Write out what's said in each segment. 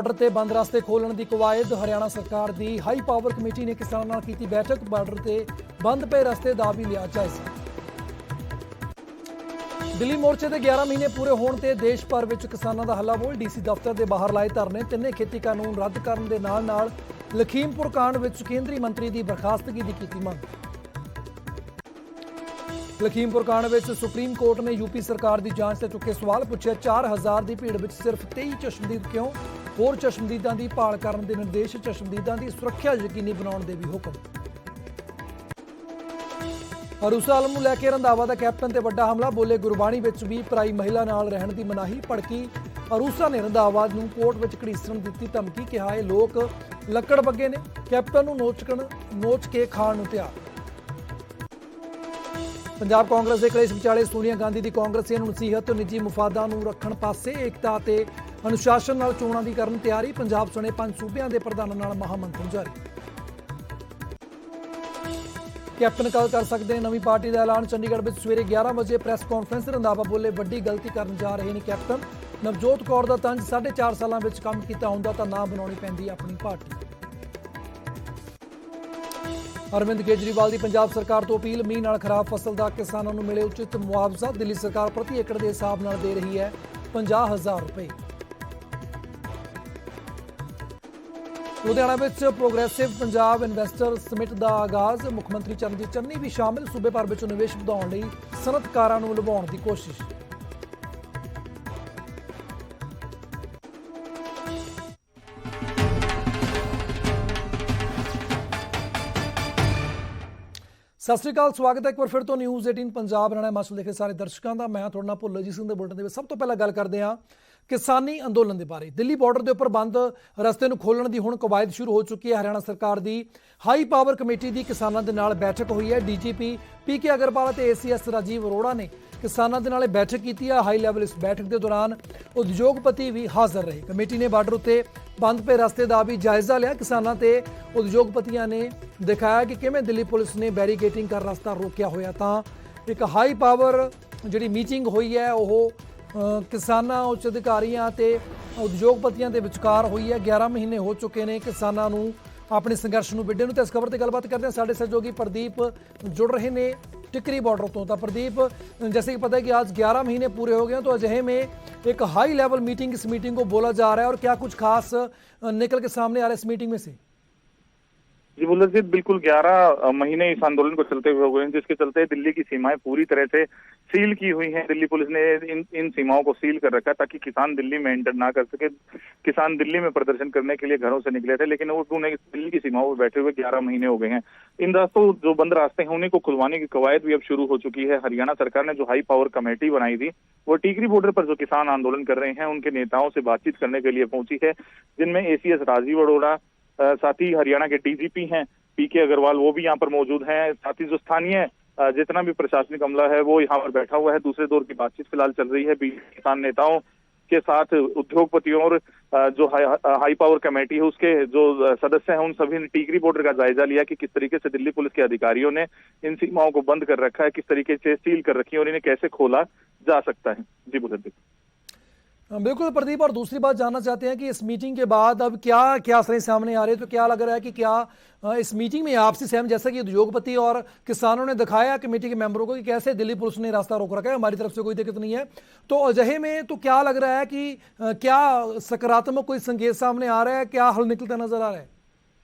Border ਤੇ ਬੰਦ ਰਸਤੇ ਖੋਲਣ ਦੀ ਕਵਾਇਦ। ਹਰਿਆਣਾ ਸਰਕਾਰ ਦੀ ਹਾਈ ਪਾਵਰ ਕਮੇਟੀ ਨੇ ਕਿਸਾਨਾਂ ਨਾਲ ਕੀਤੀ ਬੈਠਕ। ਬਾਰਡਰ ਤੇ ਬੰਦ ਪਏ ਰਸਤੇ ਦਾ ਵੀ ਲਿਆ ਜਾਇਜ਼ਾ। ਦਿੱਲੀ ਮੋਰਚੇ ਦੇ 11 ਮਹੀਨੇ ਪੂਰੇ ਹੋਣ ਤੇ ਦੇਸ਼ ਭਰ ਵਿੱਚ ਕਿਸਾਨਾਂ ਦਾ ਹੱਲਾ ਬੋਲ। ਡੀਸੀ ਦਫ਼ਤਰ ਦੇ ਬਾਹਰ ਲਾਏ ਧਰਨੇ। ਤਿੰਨੇ ਖੇਤੀ ਕਾਨੂੰਨ ਰੱਦ ਕਰਨ ਦੇ ਨਾਲ ਲਖੀਮਪੁਰ ਕਾਂਡ ਵਿੱਚ ਕੇਂਦਰੀ ਮੰਤਰੀ ਦੀ ਬਰਖਾਸਤਗੀ ਦੀ ਕੀਤੀ ਮੰਗ। ਲਖੀਮਪੁਰ ਕਾਂਡ ਵਿੱਚ ਸੁਪਰੀਮ ਕੋਰਟ ਨੇ यूपी ਸਰਕਾਰ ਦੀ ਜਾਂਚ ਤੇ ਚੁੱਕੇ ਸਵਾਲ। ਪੁੱਛਿਆ 4000 ਦੀ ਭੀੜ ਵਿੱਚ ਸਿਰਫ 23 ਚਸ਼ਮਦੀਦ ਕਿਉਂ। ਹੋਰ ਚਸ਼ਮਦੀਦਾਂ ਦੀ ਭਾਲ ਕਰਨ ਦੇ ਨਿਰਦੇਸ਼। ਚਸ਼ਮਦੀਦਾਂ ਦੀ ਸੁਰੱਖਿਆ ਯਕੀਨੀ ਬਣਾਉਣ ਦੇ ਵੀ ਹੁਕਮ। ਅਰੂਸਾ ਆਲਮ ਨੂੰ ਲੈ ਕੇ ਰੰਧਾਵਾ ਦਾ ਕੈਪਟਨ ਤੇ ਵੱਡਾ ਹਮਲਾ। ਬੋਲੇ ਗੁਰਬਾਣੀ ਵਿੱਚ ਵੀ ਪਰਾਈ ਮਹਿਲਾ ਨਾਲ ਰਹਿਣ ਦੀ ਮਨਾਹੀ। ਭੜਕੀ ਅਰੂਸਾ ਨੇ ਰੰਧਾਵਾ ਨੂੰ ਕੋਰਟ ਵਿੱਚ ਘੜੀਸਣ ਦਿੱਤੀ ਧਮਕੀ। ਕਿਹਾ ਇਹ ਲੋਕ ਲੱਕੜ ਬੱਗੇ ਨੇ, ਕੈਪਟਨ ਨੂੰ ਨੋਚ ਕੇ ਖਾਣ ਨੂੰ ਤਿਆਰ। ਪੰਜਾਬ ਕਾਂਗਰਸ ਦੇ ਕਲੇਸ਼ ਵਿਚਾਲੇ ਸੋਨੀਆ ਗਾਂਧੀ ਦੀ ਕਾਂਗਰਸੀਆਂ ਨੂੰ ਨਸੀਹਤ। ਨਿੱਜੀ ਮੁਫਾਦਾਂ ਨੂੰ ਰੱਖਣ ਪਾਸੇ ਏਕਤਾ ਤੇ ਅਨੁਸ਼ਾਸਨ ਨਾਲ ਚੋਣਾਂ ਦੀ ਕਰਨ ਤਿਆਰੀ। ਪੰਜਾਬ ਸਣੇ 5 ਸੂਬਿਆਂ ਦੇ ਪ੍ਰਧਾਨਾਂ ਨਾਲ ਮਹਾਮੰਥਨ ਜਾਰੀ। ਕੈਪਟਨ ਕੱਲ੍ਹ ਕਰ ਸਕਦੇ ਨੇ ਨਵੀਂ ਪਾਰਟੀ ਦਾ ਐਲਾਨ। ਚੰਡੀਗੜ੍ਹ ਵਿੱਚ ਸਵੇਰੇ 11 ਵਜੇ ਪ੍ਰੈਸ ਕਾਨਫਰੰਸ। ਰੰਧਾਵਾ ਬੋਲੇ ਵੱਡੀ ਗਲਤੀ ਕਰਨ ਜਾ ਰਹੇ ਨੇ ਕੈਪਟਨ। ਨਵਜੋਤ ਕੌਰ ਦਾ ਤੰਜ 4.5 ਸਾਲਾਂ ਵਿੱਚ ਕੰਮ ਕੀਤਾ ਹੁੰਦਾ ਤਾਂ ਨਾ ਬਣਾਉਣੀ ਪੈਂਦੀ ਆਪਣੀ ਪਾਰਟੀ। ਅਰਵਿੰਦ ਕੇਜਰੀਵਾਲ ਦੀ ਪੰਜਾਬ ਸਰਕਾਰ ਤੋਂ ਅਪੀਲ। ਮੀਂਹ ਨਾਲ ਖਰਾਬ ਫਸਲ ਦਾ ਕਿਸਾਨਾਂ ਨੂੰ ਮਿਲੇ ਉਚਿਤ ਮੁਆਵਜ਼ਾ। ਦਿੱਲੀ ਸਰਕਾਰ ਪ੍ਰਤੀ ਏਕੜ ਦੇ ਹਿਸਾਬ ਨਾਲ ਦੇ ਰਹੀ ਹੈ 50,000 ਰੁਪਏ। ਲੁਧਿਆਣਾ ਵਿੱਚ ਪ੍ਰੋਗਰੈਸਿਵ ਪੰਜਾਬ ਇਨਵੈਸਟਰ ਸਮਿਟ ਦਾ ਆਗਾਜ਼। ਮੁੱਖ ਮੰਤਰੀ ਚਰਨਜੀਤ ਚੰਨੀ ਵੀ ਸ਼ਾਮਿਲ। ਸੂਬੇ ਭਰ ਵਿੱਚ ਨਿਵੇਸ਼ ਵਧਾਉਣ ਲਈ ਸਨਅਤਕਾਰਾਂ ਨੂੰ ਲੁਭਾਉਣ ਦੀ ਕੋਸ਼ਿਸ਼। ਸਤਿ ਸ਼੍ਰੀ ਅਕਾਲ, ਸਵਾਗਤ ਹੈ ਇੱਕ ਵਾਰ ਫਿਰ ਤੋਂ ਨਿਊਜ਼ 18 ਪੰਜਾਬ ਹਰਿਆਣਾ ਹਿਮਾਚਲ ਦੇਖੇ ਸਾਰੇ ਦਰਸ਼ਕਾਂ ਦਾ। ਮੈਂ ਤੁਹਾਡਾ ਨਾਲ ਭੁੱਲਰਜੀਤ ਸਿੰਘ ਦੇ ਬੁਲਟਨ ਦੇ ਵਿੱਚ ਸਭ ਤੋਂ ਪਹਿਲਾਂ ਗੱਲ ਕਰਦੇ ਹਾਂ ਕਿਸਾਨੀ ਅੰਦੋਲਨ ਦੇ ਬਾਰੇ। ਦਿੱਲੀ ਬਾਰਡਰ ਦੇ ਉੱਪਰ ਬੰਦ ਰਸਤੇ ਨੂੰ ਖੋਲਣ ਦੀ ਹੁਣ ਕਵਾਇਦ ਸ਼ੁਰੂ ਹੋ ਚੁੱਕੀ ਹੈ। ਹਰਿਆਣਾ ਸਰਕਾਰ ਦੀ ਹਾਈ ਪਾਵਰ ਕਮੇਟੀ ਦੀ ਕਿਸਾਨਾਂ ਦੇ ਨਾਲ ਬੈਠਕ ਹੋਈ ਹੈ। ਡੀਜੀਪੀ ਪੀਕੇ ਅਗਰਵਾਲ ਅਤੇ ਏਸੀਐਸ ਰਾਜੀਵ ਅਰੋੜਾ ਨੇ ਕਿਸਾਨਾਂ ਦੇ ਨਾਲ ਬੈਠਕ ਕੀਤੀ ਹੈ। ਹਾਈ ਲੈਵਲ ਇਸ ਬੈਠਕ ਦੇ ਦੌਰਾਨ ਉਦਯੋਗਪਤੀ ਵੀ ਹਾਜ਼ਰ ਰਹੇ। ਕਮੇਟੀ ਨੇ ਬਾਰਡਰ ਉੱਤੇ ਬੰਦ ਪਏ ਰਸਤੇ ਦਾ ਵੀ ਜਾਇਜ਼ਾ ਲਿਆ। ਕਿਸਾਨਾਂ ਤੇ ਉਦਯੋਗਪਤੀਆਂ ਨੇ ਦਿਖਾਇਆ ਕਿ ਕਿਵੇਂ ਦਿੱਲੀ ਪੁਲਿਸ ਨੇ ਬੈਰੀਕੇਟਿੰਗ ਕਰ ਰਸਤਾ ਰੋਕਿਆ ਹੋਇਆ। ਤਾਂ ਇੱਕ ਹਾਈ ਪਾਵਰ ਜਿਹੜੀ ਮੀਟਿੰਗ ਹੋਈ ਹੈ ਉਹ ਕਿਸਾਨਾਂ, ਉੱਚ ਅਧਿਕਾਰੀਆਂ ਤੇ ਉਦਯੋਗਪਤੀਆਂ ਦੇ ਵਿਚਕਾਰ ਹੋਈ ਹੈ। 11 ਮਹੀਨੇ ਹੋ ਚੁੱਕੇ ਨੇ ਕਿਸਾਨਾਂ ਨੂੰ ਆਪਣੇ ਸੰਘਰਸ਼ ਨੂੰ ਵਿੱਢੇ ਨੂੰ। ਤੇ ਇਸ ਖਬਰ ਤੇ ਗੱਲਬਾਤ ਕਰਦੇ हैं ਸਾਡੇ सहयोगी प्रदीप जुड़ रहे ने टिकरी बॉर्डर तो। प्रदीप, जैसे कि पता है कि आज 11 महीने पूरे हो गए हैं, तो अजहे में एक हाई लेवल मीटिंग इस मीटिंग को बोला जा रहा है और क्या कुछ खास निकल के सामने आ रहा है इस मीटिंग में से? जी बुलरजीत, बिल्कुल 11 महीने इस आंदोलन को चलते हुए हो गए हैं, जिसके चलते दिल्ली की सीमाएं पूरी तरह से सील की हुई हैं। दिल्ली पुलिस ने इन सीमाओं को सील कर रखा है ताकि किसान दिल्ली में एंटर ना कर सके। किसान दिल्ली में प्रदर्शन करने के लिए घरों से निकले थे, लेकिन वो उन्हें दिल्ली की सीमाओं पर बैठे हुए 11 महीने हो गए हैं। इन रास्तों जो बंद रास्ते हैं उन्हीं को खुलवाने की कवायद भी अब शुरू हो चुकी है। हरियाणा सरकार ने जो हाई पावर कमेटी बनाई थी वो टीकरी बॉर्डर पर जो किसान आंदोलन कर रहे हैं उनके नेताओं से बातचीत करने के लिए पहुंची है, जिनमें एसीएस राजीव अरोड़ा, साथ ही हरियाणा के डीजीपी हैं पीके अग्रवाल, वो भी यहाँ पर मौजूद हैं। साथ ही जो स्थानीय जितना भी प्रशासनिक अमला है वो यहाँ पर बैठा हुआ है। दूसरे दौर की बातचीत फिलहाल चल रही है किसान नेताओं के साथ। उद्योगपतियों और जो हाई पावर कमेटी है उसके जो सदस्य हैं उन सभी ने टीकरी बॉर्डर का जायजा लिया कि किस तरीके से दिल्ली पुलिस के अधिकारियों ने इन सीमाओं को बंद कर रखा है, किस तरीके से सील कर रखी है और इन्हें कैसे खोला जा सकता है। जी बुलंदी। बिल्कुल प्रदीप, और दूसरी बात जानना चाहते हैं कि इस मीटिंग के बाद अब क्या क्या असर सामने आ रहे हैं? तो क्या लग रहा है कि क्या इस मीटिंग में आपसी सहम, जैसा कि उद्योगपति और किसानों ने दिखाया कमेटी के मेंबरों को कि कैसे दिल्ली पुलिस ने रास्ता रोक रखा है, हमारी तरफ से कोई दिक्कत नहीं है, तो अजहे में तो क्या लग रहा है कि क्या सकारात्मक कोई संकेत सामने आ रहा है, क्या हल निकलता नजर आ रहा है?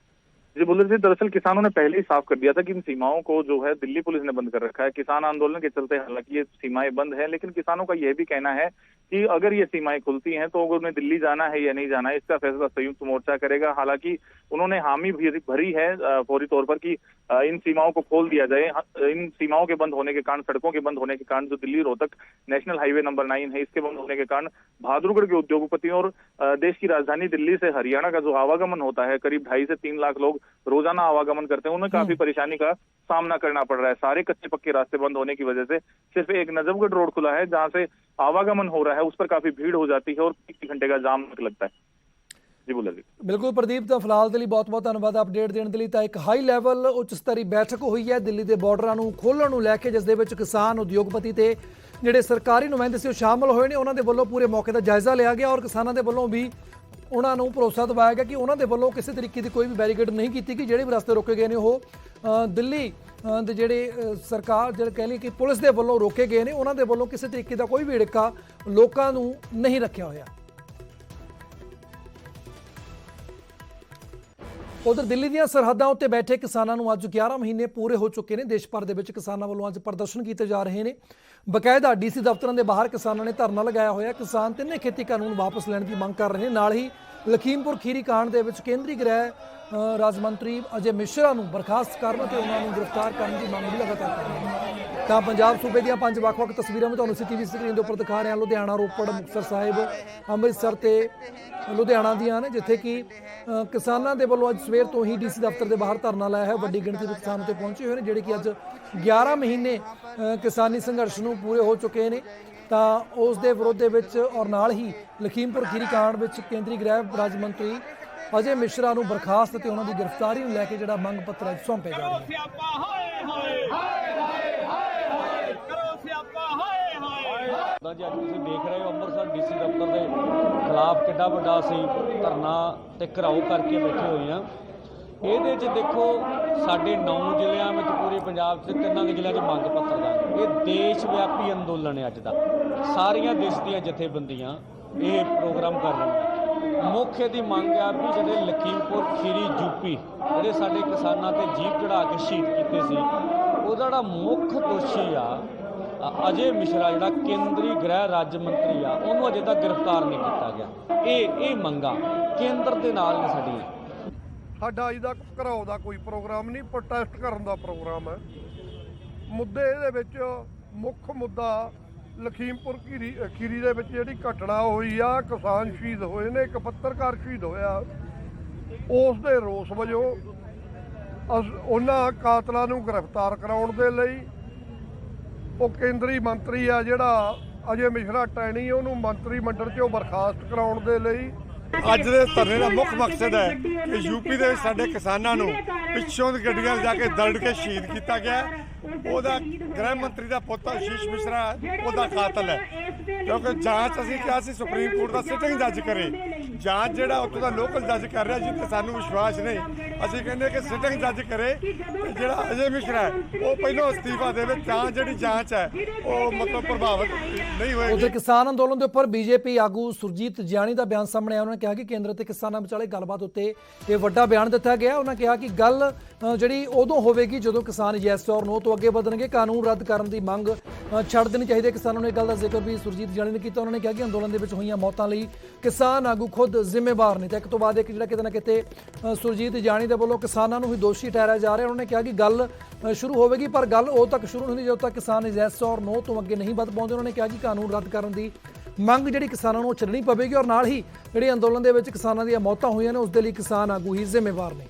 जी बुलंदी, दरअसल किसानों ने पहले ही साफ कर दिया था कि इन सीमाओं को जो है दिल्ली पुलिस ने बंद कर रखा है। किसान आंदोलन के चलते हालांकि ये सीमाएं बंद है, लेकिन किसानों का यह भी कहना है कि अगर ये सीमाएं खुलती हैं तो उन्हें दिल्ली जाना है या नहीं जाना है इसका फैसला संयुक्त मोर्चा करेगा। हालांकि उन्होंने हामी भरी है फौरी तौर पर कि इन सीमाओं को खोल दिया जाए। इन सीमाओं के बंद होने के कारण, सड़कों के बंद होने के कारण, जो Delhi Rohtak national highway number 9 है इसके बंद होने के कारण बहादुरगढ़ के उद्योगपतियों और देश की राजधानी दिल्ली से हरियाणा का जो आवागमन होता है, करीब 2.5 से 3 लाख लोग रोजाना आवागमन करते हैं, उन्हें काफी परेशानी का सामना करना पड़ रहा है। सारे कच्चे पक्के रास्ते बंद होने की वजह से सिर्फ एक नजफगढ़ रोड खुला है जहां से आवागमन हो रहा है, उस पर काफी भीड़ हो जाती है और 1 घंटे का जाम लगता है। जी बोला जी। बिल्कुल प्रदीप, तो फिलहाल के लिए बहुत बहुत धन्यवाद अपडेट देने के लिए। तो एक हाई लैवल उच्च स्तरीय बैठक हुई है दिल्ली के बॉर्डर को खोलण को लैके, जिस दे विच किसान, उद्योगपति ते ਜਿਹੜੇ ਸਰਕਾਰੀ ਨੁਮਾਇੰਦੇ ਸੀ ਉਹ ਸ਼ਾਮਲ ਹੋਏ ਨੇ। ਉਹਨਾਂ ਦੇ ਵੱਲੋਂ ਪੂਰੇ ਮੌਕੇ ਦਾ ਜਾਇਜ਼ਾ ਲਿਆ ਗਿਆ ਔਰ ਕਿਸਾਨਾਂ ਦੇ ਵੱਲੋਂ ਵੀ ਉਹਨਾਂ ਨੂੰ ਭਰੋਸਾ ਦਿਵਾਇਆ ਗਿਆ ਕਿ ਉਹਨਾਂ ਦੇ ਵੱਲੋਂ ਕਿਸੇ ਤਰੀਕੇ ਦੀ ਕੋਈ ਵੀ ਬੈਰੀਕੇਡ ਨਹੀਂ ਕੀਤੀ ਗਈ। ਜਿਹੜੇ ਵੀ ਰਸਤੇ ਰੋਕੇ ਗਏ ਨੇ ਉਹ ਦਿੱਲੀ ਦੇ ਜਿਹੜੇ ਸਰਕਾਰ ਜਿਹੜੇ ਕਹਿ ਲਈ ਕਿ ਪੁਲਿਸ ਦੇ ਵੱਲੋਂ ਰੋਕੇ ਗਏ ਨੇ, ਉਹਨਾਂ ਦੇ ਵੱਲੋਂ ਕਿਸੇ ਤਰੀਕੇ ਦਾ ਕੋਈ ਵੀ ਢਿੱਕਾ ਲੋਕਾਂ ਨੂੰ ਨਹੀਂ ਰੱਖਿਆ ਹੋਇਆ। ਉਧਰ ਦਿੱਲੀ ਦੀਆਂ ਸਰਹੱਦਾਂ ਉੱਤੇ ਬੈਠੇ ਕਿਸਾਨਾਂ ਨੂੰ ਅੱਜ 11 ਮਹੀਨੇ ਪੂਰੇ ਹੋ ਚੁੱਕੇ ਨੇ। ਦੇਸ਼ ਭਰ ਦੇ ਵਿੱਚ ਕਿਸਾਨਾਂ ਵੱਲੋਂ ਅੱਜ ਪ੍ਰਦਰਸ਼ਨ ਕੀਤੇ ਜਾ ਰਹੇ ਨੇ। ਬਕਾਇਦਾ ਡੀਸੀ ਦਫ਼ਤਰਾਂ ਦੇ ਬਾਹਰ ਕਿਸਾਨਾਂ ਨੇ ਧਰਨਾ ਲਗਾਇਆ ਹੋਇਆ। ਕਿਸਾਨ ਤਿੰਨੇ ਖੇਤੀ ਕਾਨੂੰਨ ਵਾਪਸ ਲੈਣ ਦੀ ਮੰਗ ਕਰ ਰਹੇ ਨੇ। ਨਾਲ ਹੀ ਲਖੀਮਪੁਰ ਖੀਰੀ ਕਾਂਡ ਦੇ ਵਿੱਚ ਕੇਂਦਰੀ ਗ੍ਰਹਿ ਰਾਜ ਮੰਤਰੀ ਅਜੇ ਮਿਸ਼ਰਾ ਨੂੰ ਬਰਖਾਸਤ ਕਰਨ ਅਤੇ ਉਹਨਾਂ ਨੂੰ ਗ੍ਰਿਫਤਾਰ ਕਰਨ ਦੀ ਮੰਗ ਵੀ ਲਗਾਤਾਰ ਕਰ ਰਹੇ ਨੇ। ਤਾਂ ਪੰਜਾਬ ਸੂਬੇ ਦੀਆਂ 5 ਵੱਖ-ਵੱਖ ਤਸਵੀਰਾਂ ਮੈਂ ਤੁਹਾਨੂੰ ਸੀਟੀਵੀ ਸਕਰੀਨ ਦੇ ਉੱਪਰ ਦਿਖਾ ਰਿਹਾ। ਲੁਧਿਆਣਾ, ਰੋਪੜ, ਮੁਕਤਸਰ ਸਾਹਿਬ, ਅੰਮ੍ਰਿਤਸਰ ਤੇ ਲੁਧਿਆਣਾ ਦੀਆਂ ਨੇ, ਜਿੱਥੇ ਕਿ ਕਿਸਾਨਾਂ ਦੇ ਵੱਲੋਂ ਅੱਜ ਸਵੇਰ ਤੋਂ ਹੀ ਡੀਸੀ ਦਫ਼ਤਰ ਦੇ ਬਾਹਰ ਧਰਨਾ ਲਾਇਆ ਹੈ। ਵੱਡੀ ਗਿਣਤੀ ਵਿੱਚ ਕਿਸਾਨ ਉੱਤੇ ਪਹੁੰਚੇ ਹੋਏ ਨੇ, ਜਿਹੜੇ ਕਿ ਅੱਜ 11 ਮਹੀਨੇ ਕਿਸਾਨੀ ਸੰਘਰਸ਼ ਨੂੰ ਪੂਰੇ ਹੋ ਚੁੱਕੇ ਨੇ। ਤਾਂ ਉਸ ਦੇ ਵਿਰੋਧ ਦੇ ਵਿੱਚ ਔਰ ਨਾਲ ਹੀ ਲਖੀਮਪੁਰ ਖੀਰੀ ਕਾਂਡ ਵਿੱਚ ਕੇਂਦਰੀ ਗ੍ਰਹਿ ਰਾਜ ਮੰਤਰੀ ਅਜੇ ਮਿਸ਼ਰਾ ਨੂੰ ਬਰਖਾਸਤ ਤੇ ਉਹਨਾਂ ਦੀ ਗ੍ਰਿਫਤਾਰੀ ਨੂੰ ਲੈ ਕੇ ਜਿਹੜਾ ਮੰਗ ਪੱਤਰ ਅੱਜ ਸੌਂਪੇ ਜਾ ਰਿਹਾ ਜੀ ਅੱਜ ਤੁਸੀਂ ਦੇਖ ਰਹੇ ਹੋ ਅੰਮ੍ਰਿਤਸਰ ਡੀਸੀ ਦਫ਼ਤਰ ਦੇ ਖਿਲਾਫ ਕਿੱਡਾ ਵੱਡਾ ਅਸੀਂ ਧਰਨਾ ਤੇ ਘਿਰਾਓ ਕਰਕੇ ਬੈਠੇ ਹੋਏ ਆ। ਇਹਦੇ 'ਚ ਦੇਖੋ ਸਾਡੇ 9 ਜ਼ਿਲ੍ਹਿਆਂ ਵਿੱਚ ਪੂਰੇ ਪੰਜਾਬ 'ਚ 3 ਜ਼ਿਲ੍ਹਿਆਂ 'ਚ ਮੰਗ ਪੱਤਰ ਦਾ ਇਹ ਦੇਸ਼ ਵਿਆਪੀ ਅੰਦੋਲਨ ਹੈ। ਅੱਜ ਦਾ ਸਾਰੀਆਂ ਦੇਸ਼ ਦੀਆਂ ਜਥੇਬੰਦੀਆਂ ਇਹ ਪ੍ਰੋਗਰਾਮ ਕਰ ਰਹੀਆਂ। ਮੁੱਖ ਇਹਦੀ ਮੰਗ ਆ ਵੀ ਜਿਹੜੇ ਲਖੀਮਪੁਰ ਖੀਰੀ ਯੂਪੀ ਜਿਹੜੇ ਸਾਡੇ ਕਿਸਾਨਾਂ ਤੇ ਜੀਪ ਚੜਾ ਕੇ ਸ਼ਹੀਦ ਕੀਤੇ ਸੀ, ਉਹਦਾ ਜਿਹੜਾ ਮੁੱਖ ਦੋਸ਼ੀ ਆ ਅਜੇ ਮਿਸ਼ਰਾ ਜਿਹੜਾ ਕੇਂਦਰੀ ਗ੍ਰਹਿ ਰਾਜ ਮੰਤਰੀ ਆ, ਉਹਨੂੰ ਅਜੇ ਤੱਕ ਗ੍ਰਿਫਤਾਰ ਨਹੀਂ ਕੀਤਾ ਗਿਆ। ਇਹ ਮੰਗਾਂ ਕੇਂਦਰ ਦੇ ਨਾਲ ਨੇ ਸਾਡੀਆਂ। ਸਾਡਾ ਅੱਜ ਦਾ ਘਰਾਓ ਦਾ ਕੋਈ ਪ੍ਰੋਗਰਾਮ ਨਹੀਂ, ਪ੍ਰੋਟੈਸਟ ਕਰਨ ਦਾ ਪ੍ਰੋਗਰਾਮ ਹੈ। ਮੁੱਦੇ ਇਹਦੇ ਵਿੱਚ ਮੁੱਖ ਮੁੱਦਾ ਲਖੀਮਪੁਰ ਖੀਰੀ ਦੇ ਵਿੱਚ ਜਿਹੜੀ ਘਟਨਾ ਹੋਈ ਆ, ਕਿਸਾਨ ਸ਼ਹੀਦ ਹੋਏ ਨੇ, ਇੱਕ ਪੱਤਰਕਾਰ ਸ਼ਹੀਦ ਹੋਇਆ। ਉਸ ਦੇ ਰੋਸ ਵਜੋਂ ਉਹਨਾਂ ਕਾਤਲਾਂ ਨੂੰ ਗ੍ਰਿਫਤਾਰ ਕਰਾਉਣ ਦੇ ਲਈ ਉਹ ਕੇਂਦਰੀ ਮੰਤਰੀ ਆ ਜਿਹੜਾ ਅਜੇ ਮਿਸ਼ਰਾ ਟੈਣੀ, ਉਹਨੂੰ ਮੰਤਰੀ ਮੰਡਲ 'ਚੋਂ ਬਰਖਾਸਤ ਕਰਾਉਣ ਦੇ ਲਈ ਅੱਜ ਦੇ ਧਰਨੇ ਦਾ ਮੁੱਖ ਮਕਸਦ ਹੈ ਕਿ ਯੂਪੀ ਦੇ ਵਿੱਚ ਸਾਡੇ ਕਿਸਾਨਾਂ ਨੂੰ ਪਿੱਛੋਂ ਦੀ ਗੱਡੀਆਂ ਲਿਜਾ ਕੇ ਦਰੜ ਕੇ ਸ਼ਹੀਦ ਕੀਤਾ ਗਿਆ। ਉਹਦਾ ਗ੍ਰਹਿ ਮੰਤਰੀ ਦਾ ਪੁੱਤ ਆਸ਼ੀਸ਼ ਮਿਸ਼ਰਾ ਉਹਦਾ ਕਾਤਲ ਹੈ, ਕਿਉਂਕਿ ਜਾਂਚ ਅਸੀਂ ਕਿਹਾ ਸੀ ਸੁਪਰੀਮ ਕੋਰਟ ਦਾ ਸਿਟਿੰਗ ਜੱਜ ਕਰੇ। ਜਾਂਚ ਜਿਹੜਾ ਉੱਥੋਂ ਦਾ ਲੋਕਲ ਜੱਜ ਕਰ ਰਿਹਾ ਜੀ, ਤੇ ਸਾਨੂੰ ਵਿਸ਼ਵਾਸ ਨਹੀਂ। ਅਸੀਂ ਕਹਿੰਦੇ ਕਿ ਸਿਟਿੰਗ ਜੱਜ ਕਰੇ ਤੇ ਜਿਹੜਾ ਅਜੇ ਮਿਸ਼ਰਾ ਹੈ ਉਹ ਪਹਿਲਾਂ ਅਸਤੀਫਾ ਦੇਵੇ, ਤਾਂ ਜਿਹੜੀ ਜਾਂਚ ਹੈ ਉਹ ਮਤਲਬ ਪ੍ਰਭਾਵਿਤ ਨਹੀਂ ਹੋਏਗੀ। ਉਧਰ ਕਿਸਾਨ ਅੰਦੋਲਨ ਦੇ ਉੱਪਰ ਬੀਜੇਪੀ ਆਗੂ ਸੁਰਜੀਤ ਜਿਆਣੀ ਦਾ ਬਿਆਨ ਸਾਹਮਣੇ ਆਇਆ। ਉਹਨਾਂ ਨੇ ਕਿਹਾ ਕਿ ਕੇਂਦਰ ਤੇ ਕਿਸਾਨਾਂ ਵਿਚਾਲੇ ਗੱਲਬਾਤ ਉੱਤੇ ਇਹ ਵੱਡਾ ਬਿਆਨ ਦਿੱਤਾ ਗਿਆ। ਉਹਨਾਂ ਕਿਹਾ ਕਿ ਗੱਲ ਜਿਹੜੀ ਉਦੋਂ ਹੋਵੇਗੀ ਜਦੋਂ ਕਿਸਾਨ ਯੈਸ ਔਰ ਨੋ ਤੋਂ ਅੱਗੇ ਵਧਣਗੇ। ਕਾਨੂੰਨ ਰੱਦ ਕਰਨ ਦੀ ਮੰਗ ਛੱਡ ਦੇਣੀ ਚਾਹੀਦੀ ਹੈ ਕਿਸਾਨਾਂ ਨੂੰ। ਇਹ ਗੱਲ ਦਾ ਜ਼ਿਕਰ ਵੀ ਸੁਰਜੀਤ ਜਿਆਣੀ ਨੇ ਕੀਤਾ। ਉਹਨਾਂ ਨੇ ਕਿਹਾ ਕਿ ਅੰਦੋਲਨ ਦੇ ਵਿੱਚ ਹੋਈਆਂ ਮੌਤਾਂ ਲਈ ਕਿਸਾਨ ਆਗੂ ਖੁਦ ਜ਼ਿੰਮੇਵਾਰ ਨੇ। ਤੇ ਇੱਕ ਤੋਂ ਬਾਅਦ ਇੱਕ ਜਿਹੜਾ ਕਿਤੇ ਨਾ ਕਿਤੇ ਸੁਰਜੀਤ ਜਿਆਣੀ ਦੇ ਵੱਲੋਂ ਕਿਸਾਨਾਂ ਨੂੰ ਹੀ ਦੋਸ਼ੀ ਠਹਿਰਾਇਆ ਜਾ ਰਿਹਾ। ਉਹਨਾਂ ਨੇ ਕਿਹਾ ਕਿ ਗੱਲ ਸ਼ੁਰੂ ਹੋਵੇਗੀ, ਪਰ ਗੱਲ ਉਦੋਂ ਤੱਕ ਸ਼ੁਰੂ ਨਹੀਂ ਹੁੰਦੀ ਜਦੋਂ ਤੱਕ ਕਿਸਾਨ ਯੈਸ ਔਰ ਨੋ ਤੋਂ ਅੱਗੇ ਨਹੀਂ ਵੱਧ ਪਾਉਂਦੇ। ਉਹਨਾਂ ਨੇ ਕਿਹਾ ਕਿ ਕਾਨੂੰਨ ਰੱਦ ਕਰਨ ਦੀ ਮੰਗ ਜਿਹੜੀ ਕਿਸਾਨਾਂ ਨੂੰ ਛੱਡਣੀ ਪਵੇਗੀ ਔਰ ਨਾਲ ਹੀ ਜਿਹੜੀ ਅੰਦੋਲਨ ਦੇ ਵਿੱਚ ਕਿਸਾਨਾਂ ਦੀਆਂ ਮੌਤਾਂ ਹੋਈਆਂ ਨੇ ਉਸ ਦੇ ਲਈ ਕਿਸਾਨ ਆਗੂ ਹੀ ਜ਼ਿੰਮੇਵਾਰ ਨੇ।